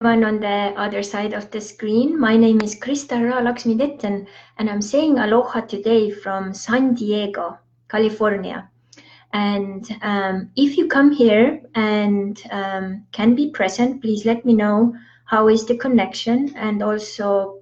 Everyone on the other side of the screen. My name is Laksmi-Ditton, and I'm saying aloha today from San Diego, California. And if you come here and can be present, please let me know how is the connection and also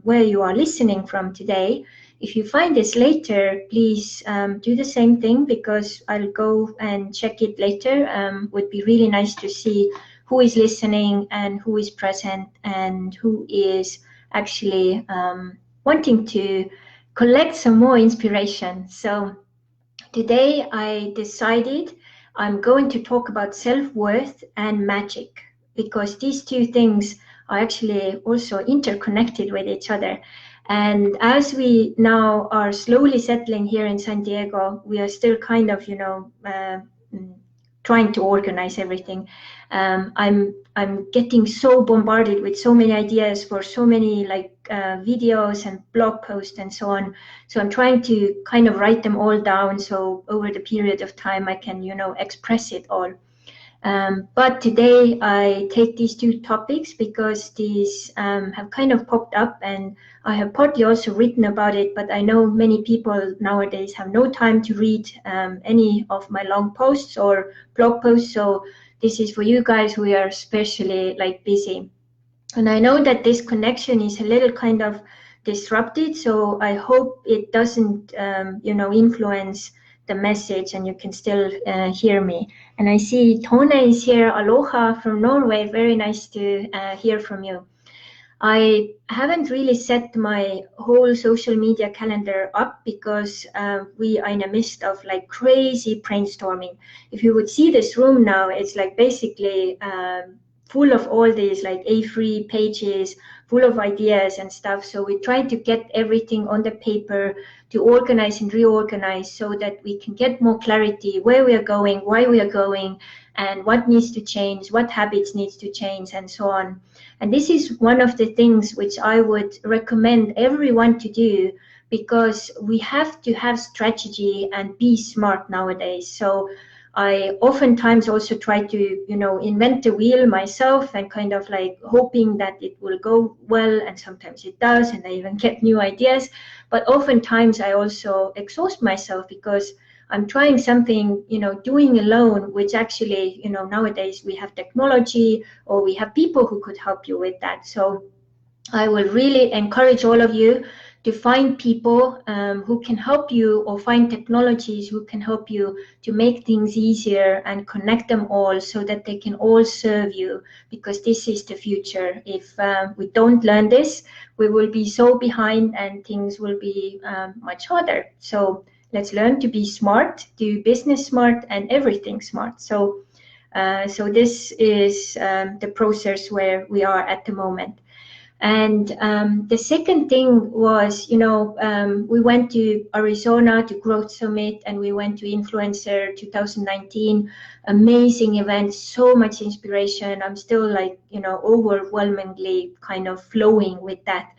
where you are listening from today. If you find this later, please do the same thing because I'll go and check it later. Would be really nice to see who is listening and who is present and who is actually wanting to collect some more inspiration. So today I decided I'm going to talk about self-worth and magic because these two things are actually also interconnected with each other. And as we now are slowly settling here in San Diego, we are still kind of, trying to organize everything. I'm getting so bombarded with so many ideas for so many videos and blog posts and so on. So I'm trying to kind of write them all down so over the period of time I can, express it all. But today I take these two topics because these have kind of popped up and I have partly also written about it, but I know many people nowadays have no time to read any of my long posts or blog posts. So this is for you guys who are especially busy. And I know that this connection is a little kind of disrupted, so I hope it doesn't, influence the message and you can still hear me. And I see Tone is here. Aloha from Norway. Very nice to hear from you. I haven't really set my whole social media calendar up because we are in the midst of crazy brainstorming. If you would see this room now, it's basically full of all these A3 pages, full of ideas and stuff. So we try to get everything on the paper to organize and reorganize so that we can get more clarity where we are going, why we are going, and what needs to change, what habits needs to change, and so on. And this is one of the things which I would recommend everyone to do because we have to have strategy and be smart nowadays. So I oftentimes also try to, invent the wheel myself and kind of hoping that it will go well. And sometimes it does, and I even get new ideas. But oftentimes I also exhaust myself because I'm trying something, doing alone, which actually, nowadays we have technology or we have people who could help you with that. So I will really encourage all of you to find people who can help you or find technologies who can help you to make things easier and connect them all so that they can all serve you, because this is the future. If we don't learn this, we will be so behind and things will be much harder. So let's learn to be smart, do business smart and everything smart. So this is the process where we are at the moment. And the second thing was, we went to Arizona to Growth Summit and we went to Influencer 2019, amazing event, so much inspiration. I'm still overwhelmingly kind of flowing with that.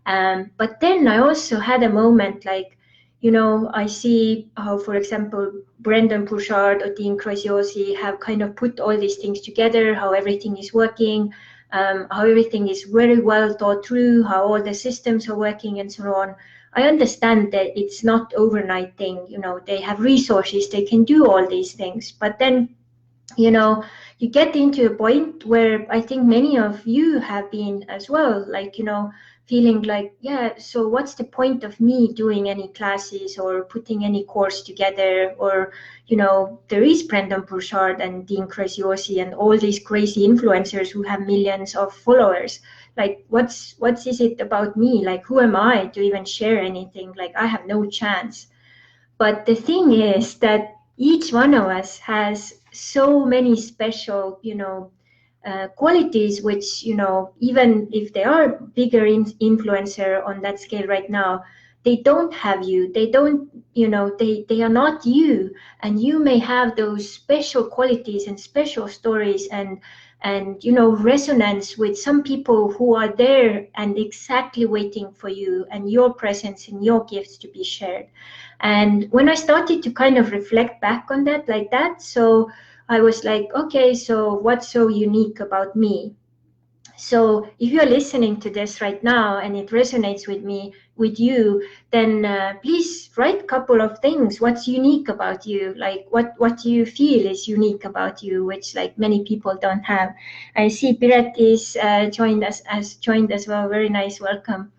But then I also had a moment I see how, for example, Brendan Burchard or Dean Graziosi have kind of put all these things together, how everything is working, how everything is very well thought through, how all the systems are working and so on. I understand that it's not overnight thing, they have resources, they can do all these things. But then, you get into a point where I think many of you have been as well, feeling so what's the point of me doing any classes or putting any course together? Or, there is Brendan Burchard and Dean Graziosi and all these crazy influencers who have millions of followers. What is it about me? Who am I to even share anything? I have no chance. But the thing is that each one of us has so many special, qualities, which, even if they are bigger influencer on that scale right now, they don't have you. They don't, they are not you. And you may have those special qualities and special stories and resonance with some people who are there and exactly waiting for you and your presence and your gifts to be shared. And when I started to kind of reflect back on that, so I was like, okay, so what's so unique about me? So if you're listening to this right now and it resonates with you, then please write a couple of things. What's unique about you? Like what you feel is unique about you, which like many people don't have. I see Piret is joined as well. Very nice, welcome.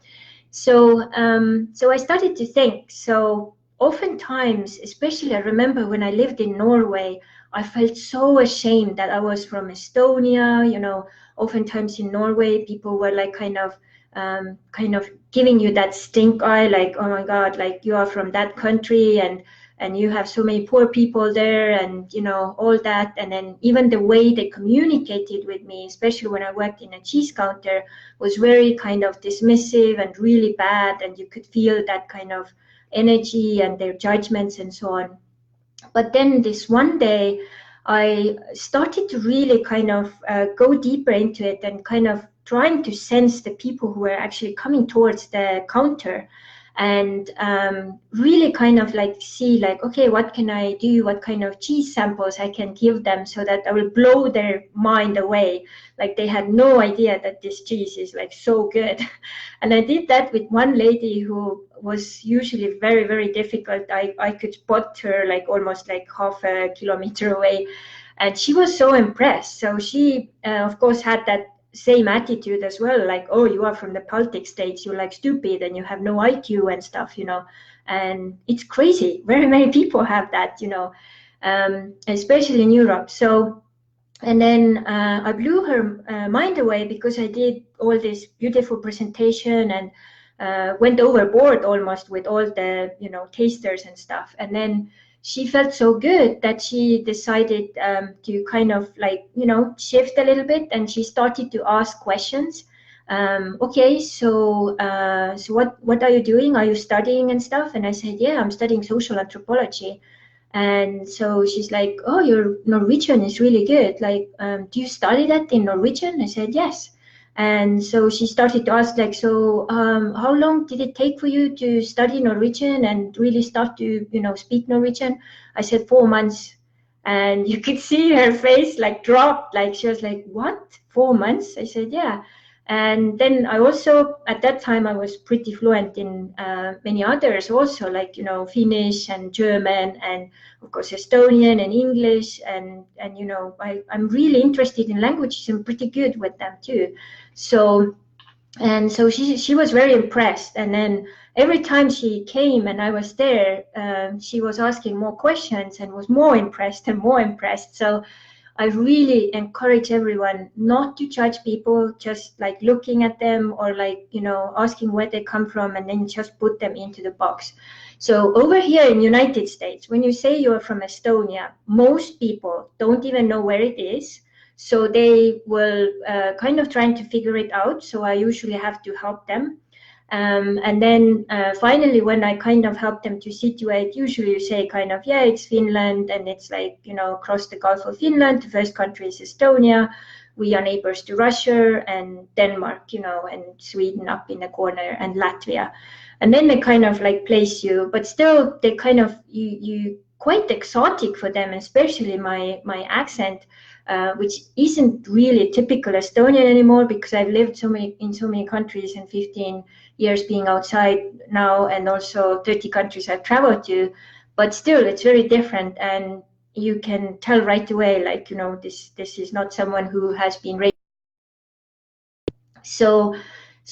So I started to think. So oftentimes, especially I remember when I lived in Norway, I felt so ashamed that I was from Estonia. Oftentimes in Norway, people were like kind of giving you that stink eye, like, oh my God, like you are from that country and you have so many poor people there and all that. And then even the way they communicated with me, especially when I worked in a cheese counter, was very kind of dismissive and really bad, and you could feel that kind of energy and their judgments and so on. But then this one day I started to really kind of go deeper into it and kind of trying to sense the people who were actually coming towards the counter, and really kind of like see like, okay, what can I do? What kind of cheese samples I can give them so that I will blow their mind away. Like they had no idea that this cheese is like so good. And I did that with one lady who was usually very, very difficult. I could spot her like almost like half a kilometer away. And she was so impressed. So she, of course, had that same attitude as well, like, oh, you are from the Baltic states, you're like stupid and you have no IQ and stuff, and it's crazy. Very many people have that, especially in Europe. So, and then I blew her mind away because I did all this beautiful presentation and went overboard almost with all the, tasters and stuff. And then she felt so good that she decided to kind of like, shift a little bit, and she started to ask questions. Okay, so what are you doing? Are you studying and stuff? And I said, yeah, I'm studying social anthropology. And so she's like, oh, your Norwegian is really good. Like, do you study that in Norwegian? I said, yes. And so she started to ask, like, so how long did it take for you to study Norwegian and really start to, speak Norwegian? I said 4 months. And you could see her face like drop, like she was like, what, 4 months? I said, yeah. And then I also, at that time, I was pretty fluent in many others also, like, Finnish and German and, of course, Estonian and English. And I'm really interested in languages and pretty good with them too. So she was very impressed. And then every time she came and I was there, she was asking more questions and was more impressed and more impressed. So I really encourage everyone not to judge people just like looking at them or like, asking where they come from and then just put them into the box. So over here in United States, when you say you're from Estonia, most people don't even know where it is. So they will kind of trying to figure it out. So I usually have to help them. And then finally, when I kind of help them to situate, usually you say kind of, yeah, it's Finland, and it's like, across the Gulf of Finland. The first country is Estonia. We are neighbors to Russia and Denmark, and Sweden up in the corner, and Latvia. And then they kind of like place you, but still they kind of, you quite exotic for them, especially my accent. Which isn't really typical Estonian anymore, because I've lived in so many countries and 15 years being outside now, and also 30 countries I've traveled to. But still, it's very different, and you can tell right away, like, this is not someone who has been raised. So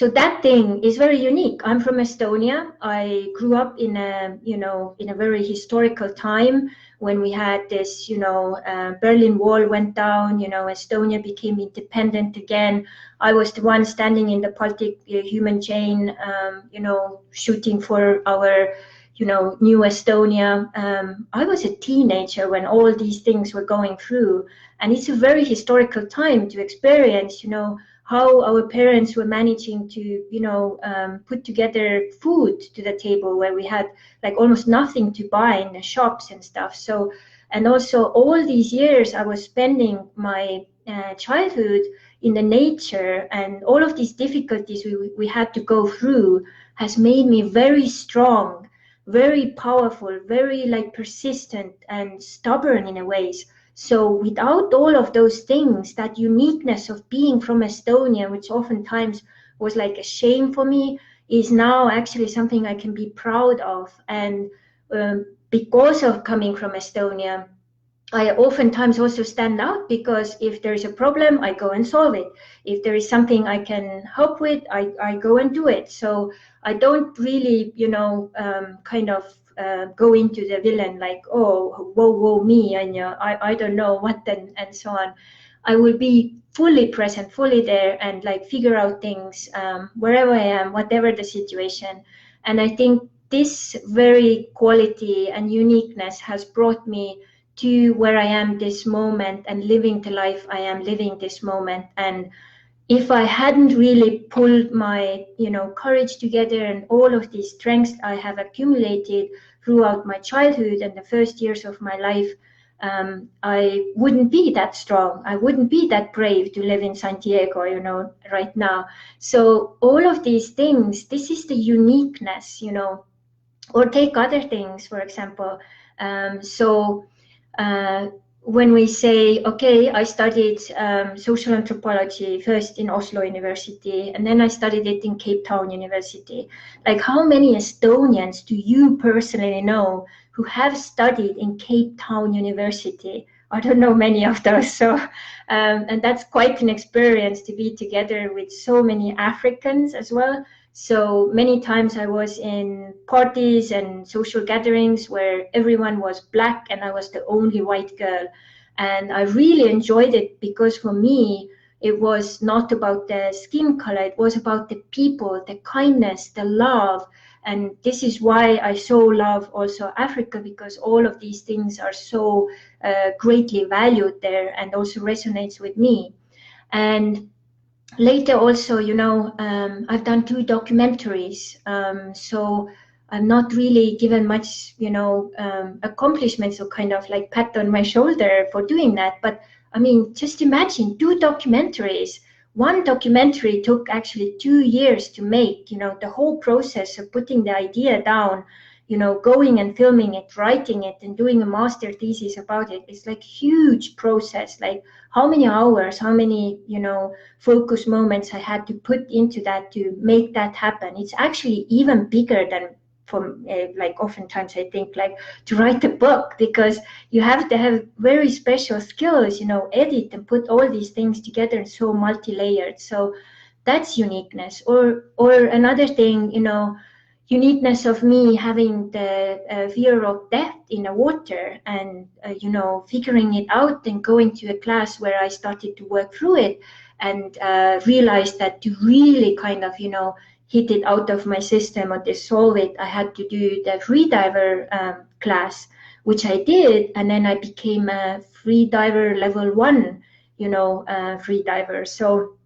that thing is very unique. I'm from Estonia. I grew up in a very historical time when we had this, Berlin Wall went down, Estonia became independent again. I was the one standing in the Baltic human chain, shooting for our, new Estonia. I was a teenager when all these things were going through. And it's a very historical time to experience, how our parents were managing to, put together food to the table, where we had like almost nothing to buy in the shops and stuff. So, and also all these years I was spending my childhood in the nature, and all of these difficulties we had to go through has made me very strong, very powerful, very like persistent and stubborn in a ways. So without all of those things, that uniqueness of being from Estonia, which oftentimes was like a shame for me, is now actually something I can be proud of. And because of coming from Estonia, I oftentimes also stand out, because if there is a problem, I go and solve it. If there is something I can help with, I go and do it. So I don't really, kind of go into the villain like, oh, whoa, me, and I don't know what, and so on. I will be fully present, fully there, and like figure out things wherever I am, whatever the situation. And I think this very quality and uniqueness has brought me to where I am this moment and living the life I am living this moment. And if I hadn't really pulled my, courage together and all of these strengths I have accumulated throughout my childhood and the first years of my life, I wouldn't be that strong. I wouldn't be that brave to live in San Diego, right now. So all of these things, this is the uniqueness, or take other things, for example. When we say, okay, I studied social anthropology first in Oslo University, and then I studied it in Cape Town University. Like, how many Estonians do you personally know who have studied in Cape Town University? I don't know many of those. So, and that's quite an experience to be together with so many Africans as well. So many times I was in parties and social gatherings where everyone was black and I was the only white girl. And I really enjoyed it, because for me, it was not about the skin color, it was about the people, the kindness, the love. And this is why I so love also Africa, because all of these things are so greatly valued there and also resonates with me. And later also, I've done 2 documentaries. So I'm not really given much, accomplishments or kind of like pat on my shoulder for doing that. But I mean, just imagine 2 documentaries. One documentary took actually 2 years to make, the whole process of putting the idea down, going and filming it, writing it, and doing a master thesis about it. It's like huge process. Like, how many hours, how many, focus moments I had to put into that to make that happen. It's actually even bigger than, from like, oftentimes I think, like, to write a book, because you have to have very special skills, edit and put all these things together, so multi-layered. So that's uniqueness. Or another thing, uniqueness of me having the fear of death in the water, and figuring it out and going to a class where I started to work through it, and realized that to really kind of hit it out of my system or dissolve it, I had to do the freediver class, which I did, and then I became a freediver level 1 freediver. So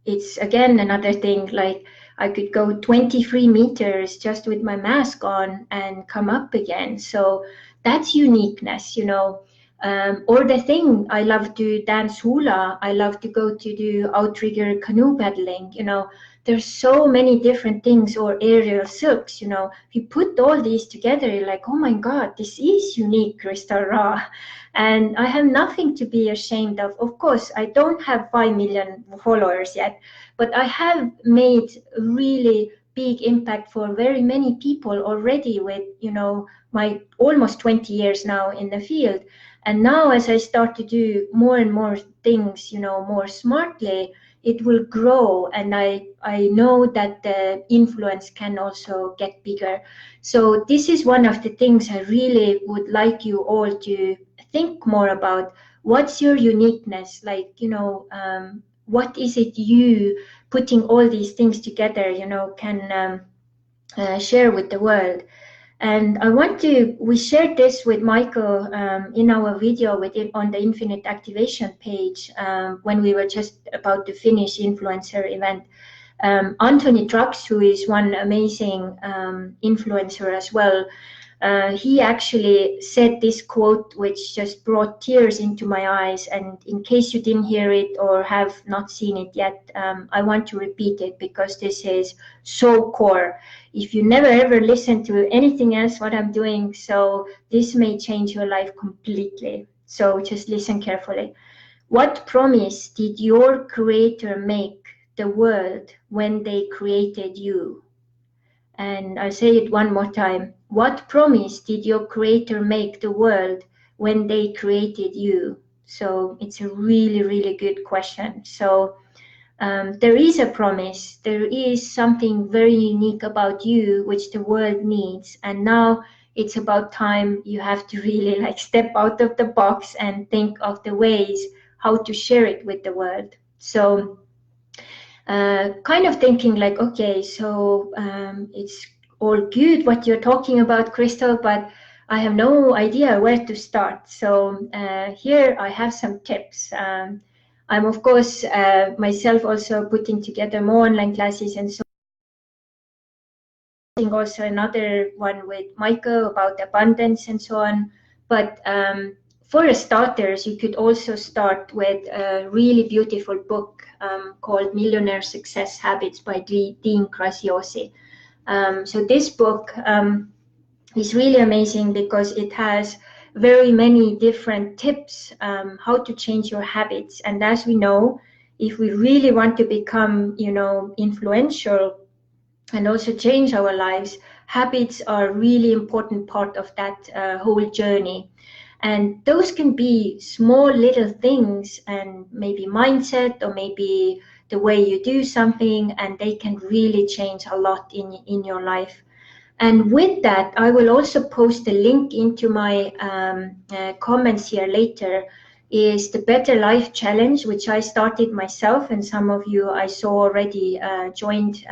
it's again another thing, like, I could go 23 meters just with my mask on and come up again. So that's uniqueness, or the thing, I love to dance hula. I love to go to do outrigger canoe paddling. There's so many different things, or aerial silks. If you put all these together, you're like, oh my God, this is unique, Crystal Ra. And I have nothing to be ashamed of. Of course, I don't have 5 million followers yet, but I have made really big impact for very many people already with, my almost 20 years now in the field. And now as I start to do more and more things, more smartly, it will grow. And I know that the influence can also get bigger. So this is one of the things I really would like you all to think more about. What's your uniqueness? Like, what is it you, putting all these things together, can share with the world? And we shared this with Michael in our video on the Infinite Activation page when we were just about to finish influencer event. Anthony Trucks, who is one amazing influencer as well, he actually said this quote, which just brought tears into my eyes. And in case you didn't hear it or have not seen it yet, I want to repeat it because this is so core. If you never ever listen to anything else what I'm doing, so this may change your life completely. So just listen carefully. What promise did your creator make the world when they created you? And I'll say it one more time. What promise did your creator make the world when they created you? So it's a really, really good question. So there is a promise. There is something very unique about you, which the world needs. And now it's about time you have to really like step out of the box and think of the ways how to share it with the world. So kind of thinking like, okay, so it's all good what you're talking about, Crystal, but I have no idea where to start. So here I have some tips. I'm of course myself also putting together more online classes, and so also another one with Michael about abundance and so on. But for starters, you could also start with a really beautiful book called Millionaire Success Habits by Dean Graziosi. So this book is really amazing because it has very many different tips how to change your habits. And as we know, if we really want to become, influential and also change our lives, habits are a really important part of that whole journey. And those can be small little things and maybe mindset or maybe the way you do something, and they can really change a lot in your life. And with that, I will also post a link into my comments here later, is the Better Life Challenge, which I started myself, and some of you I saw already joined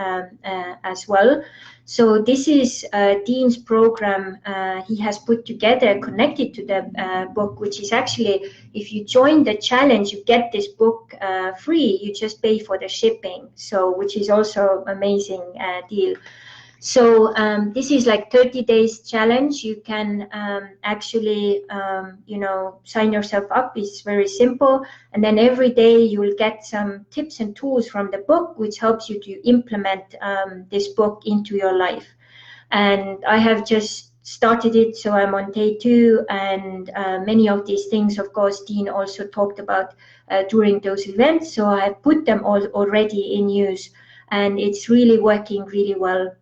as well. So this is Dean's program he has put together connected to the book, which is actually, if you join the challenge, you get this book free. You just pay for the shipping, so which is also amazing deal. So this is like 30 days challenge. You can actually, sign yourself up. It's very simple. And then every day you will get some tips and tools from the book, which helps you to implement this book into your life. And I have just started it, so I'm on day 2. And many of these things, of course, Dean also talked about during those events. So I have put them all already in use, and it's really working really well.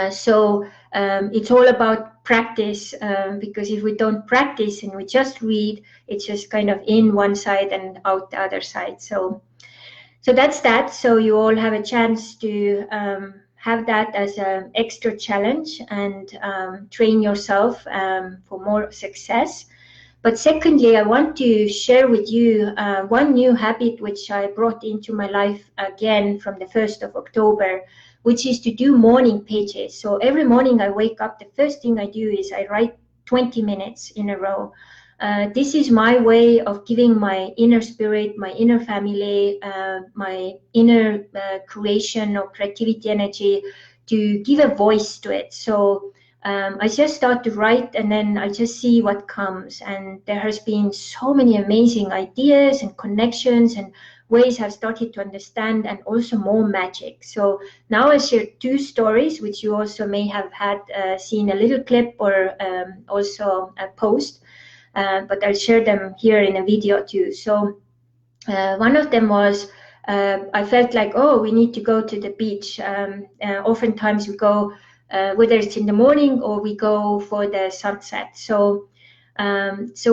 So it's all about practice, because if we don't practice and we just read, it's just kind of in one side and out the other side. So that's that. So you all have a chance to have that as an extra challenge and train yourself for more success. But secondly, I want to share with you one new habit which I brought into my life again from the 1st of October, which is to do morning pages. So every morning I wake up, the first thing I do is I write 20 minutes in a row. This is my way of giving my inner spirit, my inner family, my inner creation or creativity energy to give a voice to it. So I just start to write, and then I just see what comes. And there has been so many amazing ideas and connections and ways I've started to understand, and also more magic. So now I share 2 stories, which you also may have had seen a little clip or also a post, but I'll share them here in a video too. So one of them was, I felt like, oh, we need to go to the beach. Oftentimes we go, whether it's in the morning or we go for the sunset. So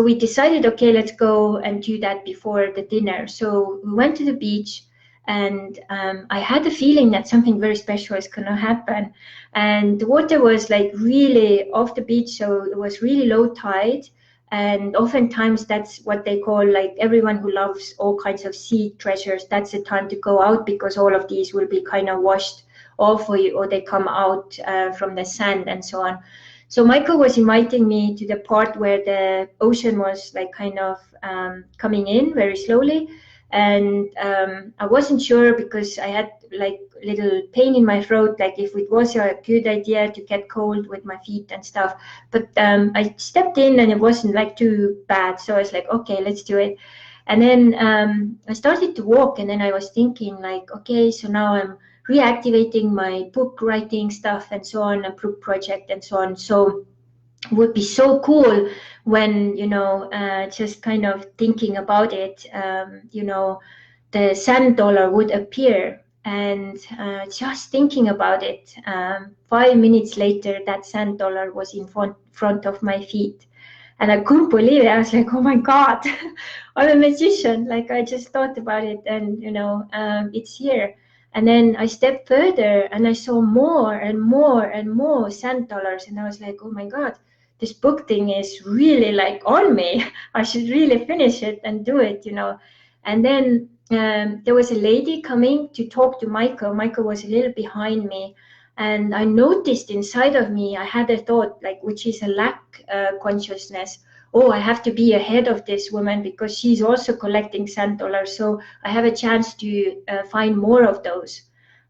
we decided, okay, let's go and do that before the dinner. So we went to the beach, and I had a feeling that something very special is going to happen. And the water was like really off the beach, so it was really low tide. And oftentimes that's what they call, like, everyone who loves all kinds of sea treasures, that's the time to go out, because all of these will be kind of washed off, or they come out from the sand and so on. So Michael was inviting me to the part where the ocean was like kind of coming in very slowly. And I wasn't sure because I had like little pain in my throat, like if it was a good idea to get cold with my feet and stuff. But I stepped in and it wasn't like too bad. So I was like, okay, let's do it. And then I started to walk, and then I was thinking like, okay, so now I'm reactivating my book writing stuff and so on, a book project and so on. So would be so cool when, just kind of thinking about it, the sand dollar would appear. And just thinking about it, 5 minutes later, that sand dollar was in front of my feet. And I couldn't believe it. I was like, oh my God, I'm a magician. Like I just thought about it and, it's here. And then I stepped further and I saw more and more and more sand dollars. And I was like, oh my God, this book thing is really like on me. I should really finish it and do it, And then there was a lady coming to talk to Michael. Michael was a little behind me. And I noticed inside of me, I had a thought, like, which is a lack consciousness. Oh, I have to be ahead of this woman because she's also collecting sand dollars. So I have a chance to find more of those.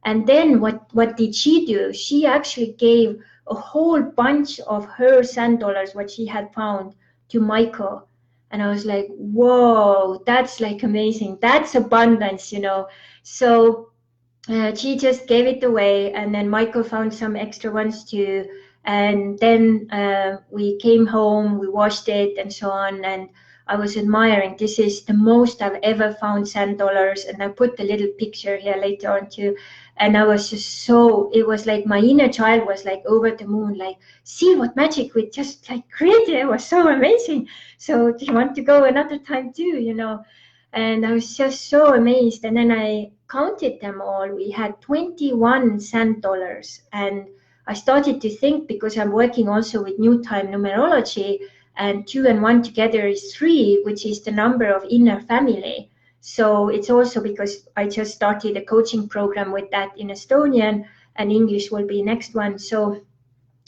And then what did she do? She actually gave a whole bunch of her sand dollars, what she had found, to Michael. And I was like, whoa, that's like amazing. That's abundance, So she just gave it away, and then Michael found some extra ones too. And then we came home, we washed it and so on. And I was admiring, this is the most I've ever found sand dollars. And I put the little picture here later on too. And I was just it was like my inner child was like over the moon, like, see what magic we just like created. It was so amazing. So do you want to go another time too, And I was just so amazed. And then I counted them all. We had 21 sand dollars. And I started to think, because I'm working also with new time numerology, and 2 and 1 together is 3, which is the number of inner family. So it's also because I just started a coaching program with that in Estonian, and English will be next one. So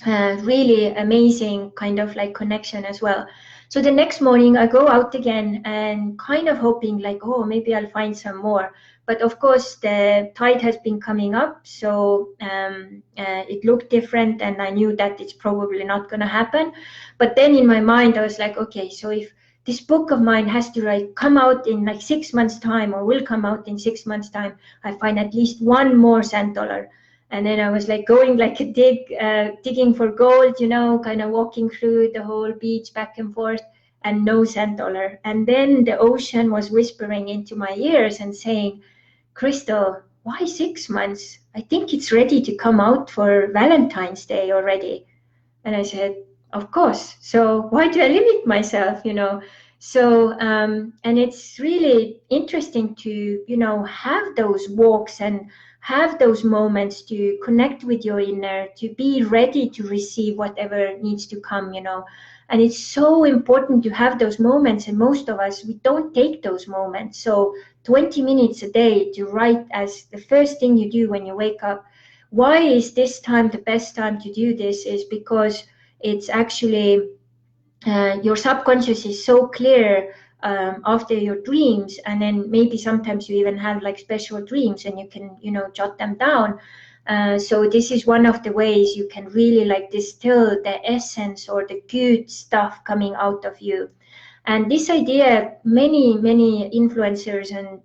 really amazing kind of like connection as well. So the next morning I go out again and kind of hoping like, oh, maybe I'll find some more. But of course the tide has been coming up, so it looked different, and I knew that it's probably not going to happen. But then in my mind I was like, okay, so if this book of mine has to like come out in like 6 months time, or will come out in 6 months time, I find at least one more sand dollar. And then I was like going like a digging for gold, kind of walking through the whole beach back and forth, and no sand dollar. And then the ocean was whispering into my ears and saying, Crystal, why 6 months? I think it's ready to come out for Valentine's Day already. And I said, of course. So why do I limit myself, So, and it's really interesting to, have those walks and have those moments to connect with your inner, to be ready to receive whatever needs to come, And it's so important to have those moments. And most of us, we don't take those moments. So 20 minutes a day to write as the first thing you do when you wake up. Why is this time the best time to do this? Is because it's actually your subconscious is so clear after your dreams, and then maybe sometimes you even have like special dreams and you can jot them down. So this is one of the ways you can really like distill the essence or the good stuff coming out of you. And this idea, many influencers and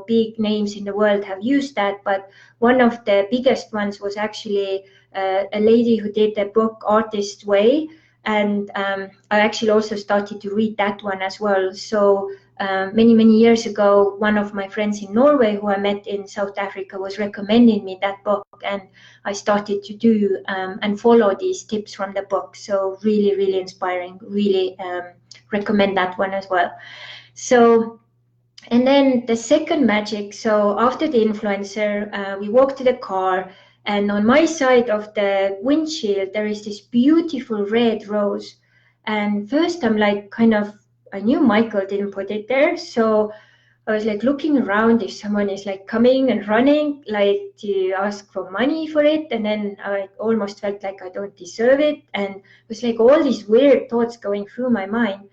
big names in the world have used that, but one of the biggest ones was actually a lady who did the book Artist's Way. And I actually also started to read that one as well. So many years ago, one of my friends in Norway who I met in South Africa was recommending me that book, and I started to do and follow these tips from the book. So really inspiring, really recommend that one as well. So, and then the second magic, so after the influencer, we walked to the car, and on my side of the windshield, there is this beautiful red rose. And first I'm like, I knew Michael didn't put it there. So I was like looking around if someone is like coming and running, like to ask for money for it. And then I almost felt like I don't deserve it. And it was like all these weird thoughts going through my mind.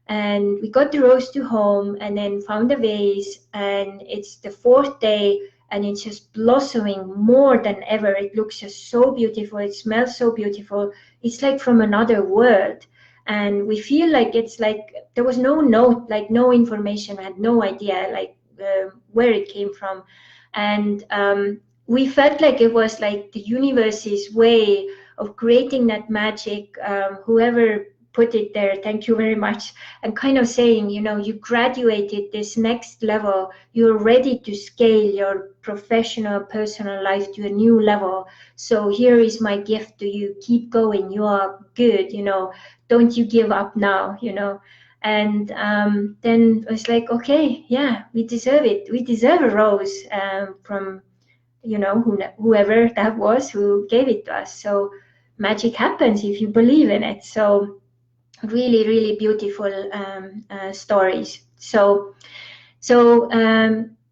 And we got the rose to home and then found a vase, and it's the 4th day and it's just blossoming more than ever. It looks just so beautiful. It smells so beautiful. It's like from another world. And we feel like it's like there was no note, like no information. I had no idea like where it came from. And we felt like it was like the universe's way of creating that magic. Whoever put it there, thank you very much. And kind of saying, you know, you graduated this next level, you're ready to scale your professional, personal life to a new level. So here is my gift to you. Keep going. You are good, you know, don't you give up now, you know. And then I was like, okay, yeah, we deserve it. We deserve a rose from, you know, whoever that was who gave it to us. So magic happens if you believe in it. So really, really beautiful stories. So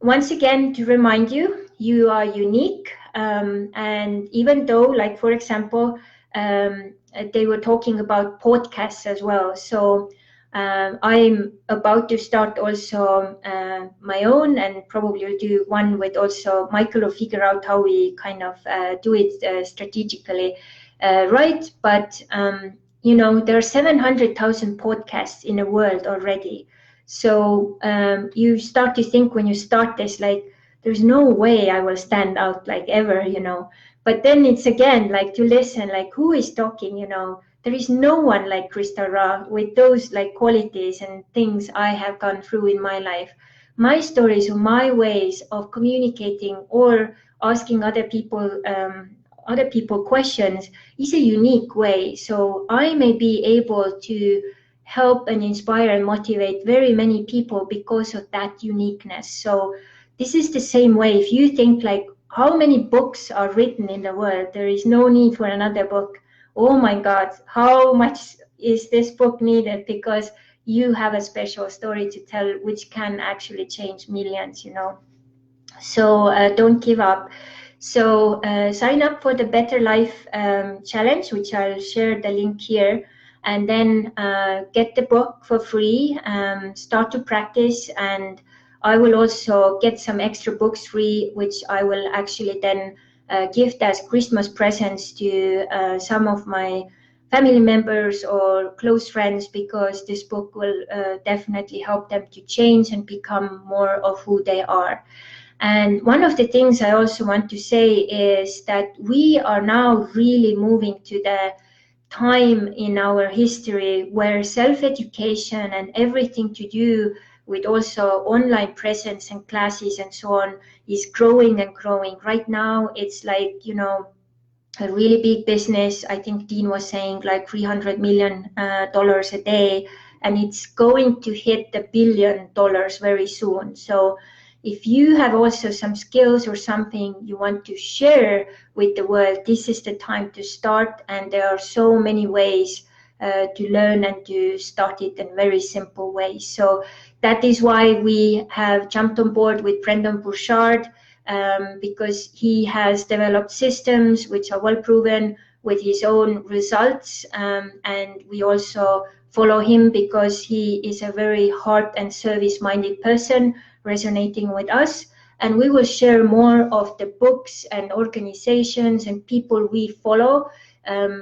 once again, to remind you, you are unique. And even though, like, for example, they were talking about podcasts as well. So I'm about to start also my own, and probably will do one with also Michael, or figure out how we kind of do it strategically, right? But you know, there are 700,000 podcasts in the world already. So you start to think when you start this, like, there's no way I will stand out like ever, you know. But then it's again like to listen, like who is talking, you know. There is no one like Krista Ra with those like qualities and things I have gone through in my life. My stories or my ways of communicating or asking other people questions is a unique way. So I may be able to help and inspire and motivate very many people because of that uniqueness. So this is the same way. If you think like how many books are written in the world, there is no need for another book. Oh my God, how much is this book needed? Because you have a special story to tell, which can actually change millions, you know. So don't give up. So sign up for the Better Life Challenge, which I'll share the link here, and then get the book for free, start to practice, and I will also get some extra books free, which I will actually then gift as Christmas presents to some of my family members or close friends, because this book will definitely help them to change and become more of who they are. And one of the things I also want to say is that we are now really moving to the time in our history where self-education and everything to do with also online presence and classes and so on is growing and growing. Right now, it's like, you know, a really big business. I think Dean was saying like $300 million a day, and it's going to hit the $1 billion very soon. So if you have also some skills or something you want to share with the world, this is the time to start. And there are so many ways to learn and to start it in very simple ways. So that is why we have jumped on board with Brendan Burchard, because he has developed systems which are well proven with his own results. And we also follow him because he is a very heart and service-minded person, resonating with us. And we will share more of the books and organizations and people we follow,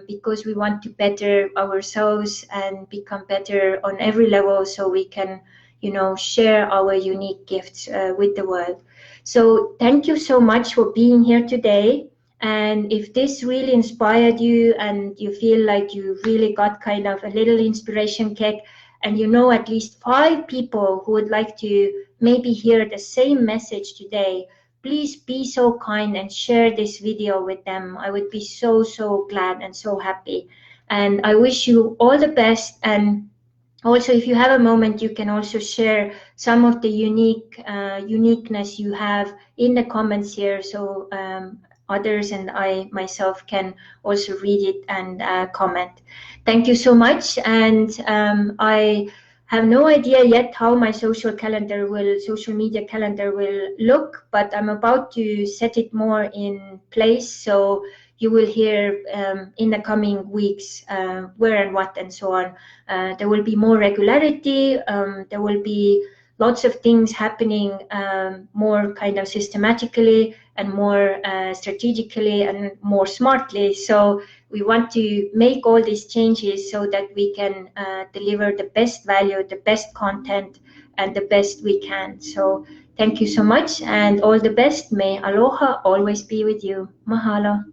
because we want to better ourselves and become better on every level, so we can, you know, share our unique gifts with the world. So thank you so much for being here today. And if this really inspired you and you feel like you really got kind of a little inspiration kick, and you know at least 5 people who would like to maybe hear the same message today, please be so kind and share this video with them. I would be so, so glad and so happy. And I wish you all the best. And also, if you have a moment, you can also share some of the uniqueness you have in the comments here, so others and I myself can also read it and comment. Thank you so much. And I have no idea yet how my social media calendar will look, but I'm about to set it more in place. So you will hear in the coming weeks where and what and so on. There will be more regularity. There will be lots of things happening more kind of systematically and more strategically and more smartly. So we want to make all these changes so that we can deliver the best value, the best content, and the best we can. So thank you so much and all the best. May Aloha always be with you. Mahalo.